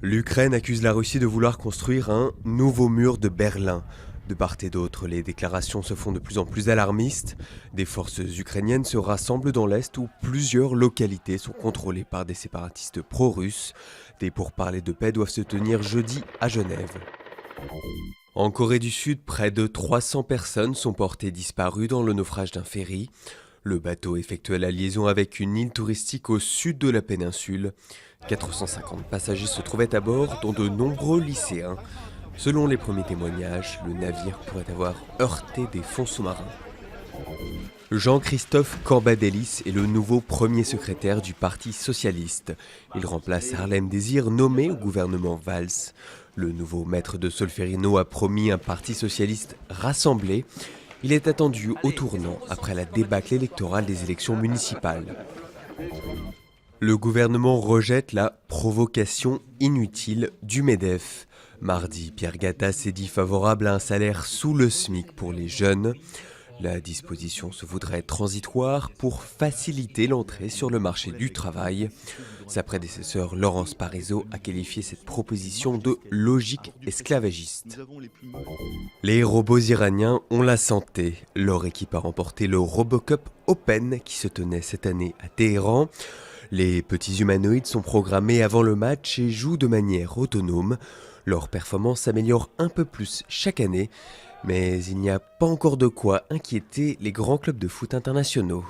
L'Ukraine accuse la Russie de vouloir construire un nouveau mur de Berlin. De part et d'autre, les déclarations se font de plus en plus alarmistes. Des forces ukrainiennes se rassemblent dans l'Est où plusieurs localités sont contrôlées par des séparatistes pro-russes. Des pourparlers de paix doivent se tenir jeudi à Genève. En Corée du Sud, près de 300 personnes sont portées disparues dans le naufrage d'un ferry. Le bateau effectuait la liaison avec une île touristique au sud de la péninsule. 450 passagers se trouvaient à bord, dont de nombreux lycéens. Selon les premiers témoignages, le navire pourrait avoir heurté des fonds sous-marins. Jean-Christophe Cambadélis est le nouveau premier secrétaire du Parti socialiste. Il remplace Harlem Désir, nommé au gouvernement Valls. Le nouveau maître de Solferino a promis un parti socialiste rassemblé. Il est attendu au tournant après la débâcle électorale des élections municipales. Le gouvernement rejette la provocation inutile du MEDEF. Mardi, Pierre Gattaz s'est dit favorable à un salaire sous le SMIC pour les jeunes. La disposition se voudrait transitoire pour faciliter l'entrée sur le marché du travail. Sa prédécesseur Laurence Parisot a qualifié cette proposition de logique esclavagiste. Les robots iraniens ont la santé. Leur équipe a remporté le RoboCup Open qui se tenait cette année à Téhéran. Les petits humanoïdes sont programmés avant le match et jouent de manière autonome. Leur performance s'améliore un peu plus chaque année, mais il n'y a pas encore de quoi inquiéter les grands clubs de foot internationaux.